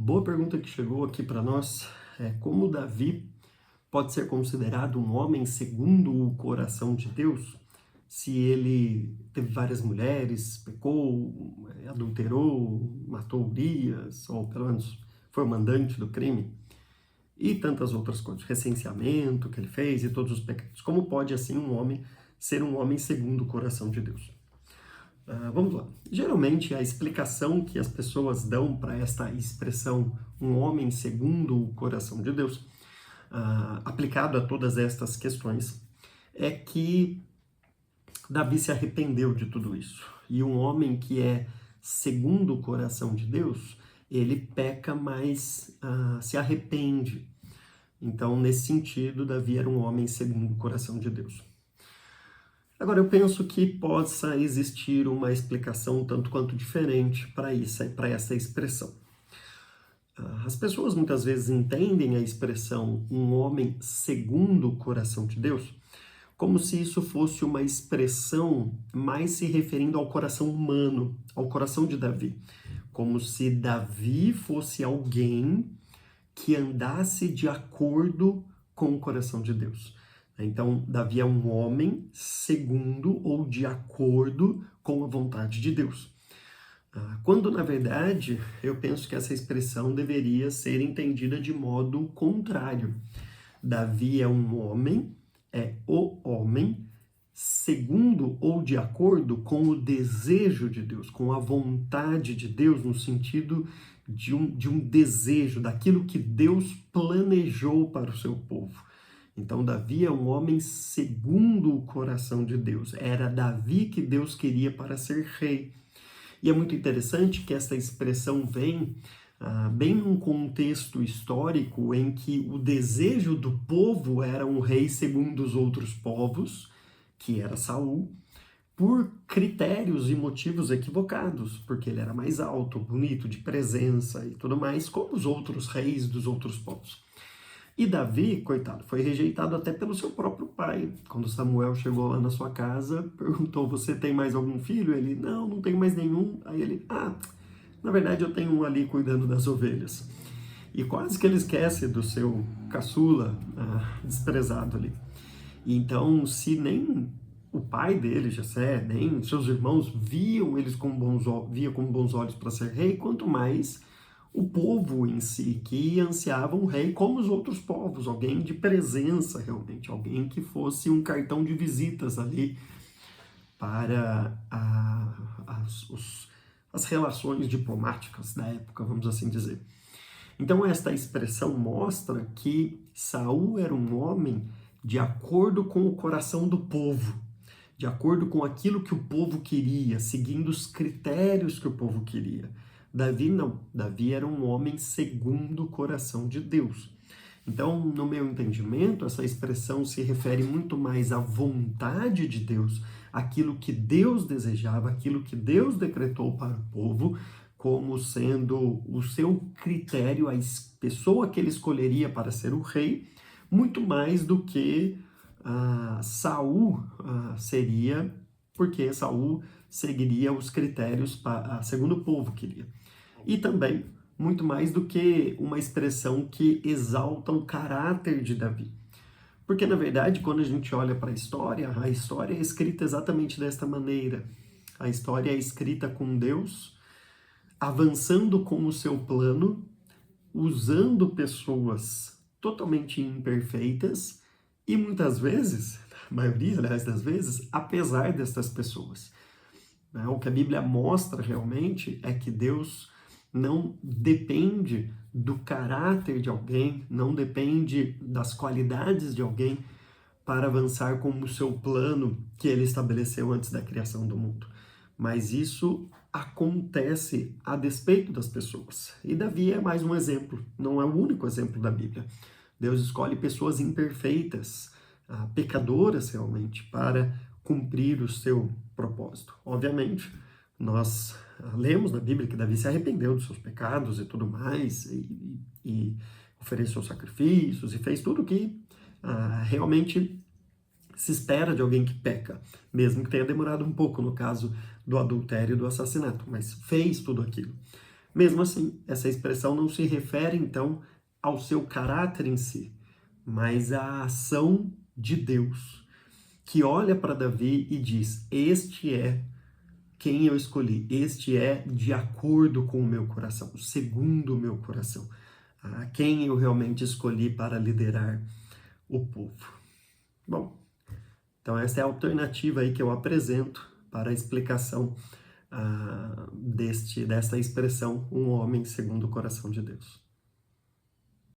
boa pergunta que chegou aqui para nós é como Davi pode ser considerado um homem segundo o coração de Deus se ele teve várias mulheres, pecou, adulterou, matou Urias, ou pelo menos foi o mandante do crime, e tantas outras coisas, recenseamento que ele fez e todos os pecados. Como pode assim um homem ser um homem segundo o coração de Deus? Vamos lá. Geralmente, a explicação que as pessoas dão para esta expressão, um homem segundo o coração de Deus, aplicado a todas estas questões, é que Davi se arrependeu de tudo isso. E um homem que é segundo o coração de Deus, ele peca, mas se arrepende. Então, nesse sentido, Davi era um homem segundo o coração de Deus. Agora, eu penso que possa existir uma explicação tanto quanto diferente para essa expressão. As pessoas muitas vezes entendem a expressão um homem segundo o coração de Deus como se isso fosse uma expressão mais se referindo ao coração humano, ao coração de Davi. Como se Davi fosse alguém que andasse de acordo com o coração de Deus. Então, Davi é um homem segundo ou de acordo com a vontade de Deus. Quando, na verdade, eu penso que essa expressão deveria ser entendida de modo contrário. Davi é o homem segundo ou de acordo com o desejo de Deus, com a vontade de Deus, no sentido de um desejo, daquilo que Deus planejou para o seu povo. Então, Davi é um homem segundo o coração de Deus. Era Davi que Deus queria para ser rei. E é muito interessante que essa expressão vem bem num contexto histórico em que o desejo do povo era um rei segundo os outros povos, que era Saul, por critérios e motivos equivocados, porque ele era mais alto, bonito, de presença e tudo mais, como os outros reis dos outros povos. E Davi, coitado, foi rejeitado até pelo seu próprio pai. Quando Samuel chegou lá na sua casa, perguntou, você tem mais algum filho? Ele, não tenho mais nenhum. Aí ele, na verdade eu tenho um ali cuidando das ovelhas. E quase que ele esquece do seu caçula desprezado ali. Então, se nem o pai dele, Jessé, nem seus irmãos viam eles com bons olhos para ser rei, quanto mais o povo em si, que ansiava um rei como os outros povos, alguém de presença realmente, alguém que fosse um cartão de visitas ali para as relações diplomáticas da época, vamos assim dizer. Então esta expressão mostra que Saul era um homem de acordo com o coração do povo, de acordo com aquilo que o povo queria, seguindo os critérios que o povo queria. Davi não. Davi era um homem segundo o coração de Deus. Então, no meu entendimento, essa expressão se refere muito mais à vontade de Deus, aquilo que Deus desejava, aquilo que Deus decretou para o povo, como sendo o seu critério, a pessoa que ele escolheria para ser o rei, muito mais do que Saul seria, porque Saul seguiria os critérios segundo o povo queria. E também muito mais do que uma expressão que exalta o caráter de Davi. Porque, na verdade, quando a gente olha para a história é escrita exatamente desta maneira. A história é escrita com Deus, avançando com o seu plano, usando pessoas totalmente imperfeitas e muitas vezes, a maioria, aliás, das vezes, apesar destas pessoas. O que a Bíblia mostra realmente é que Deus não depende do caráter de alguém, não depende das qualidades de alguém para avançar com o seu plano que ele estabeleceu antes da criação do mundo. Mas isso acontece a despeito das pessoas. E Davi é mais um exemplo, não é o único exemplo da Bíblia. Deus escolhe pessoas imperfeitas, pecadoras realmente, para cumprir o seu propósito. Obviamente, nós lemos na Bíblia que Davi se arrependeu dos seus pecados e tudo mais, e ofereceu sacrifícios e fez tudo o que realmente se espera de alguém que peca, mesmo que tenha demorado um pouco no caso do adultério e do assassinato, mas fez tudo aquilo. Mesmo assim, essa expressão não se refere, então, ao seu caráter em si, mas à ação de Deus, que olha para Davi e diz: Este é quem eu escolhi, este é de acordo com o meu coração, segundo o meu coração, a quem eu realmente escolhi para liderar o povo. Bom, então essa é a alternativa aí que eu apresento para a explicação desta expressão, um homem segundo o coração de Deus.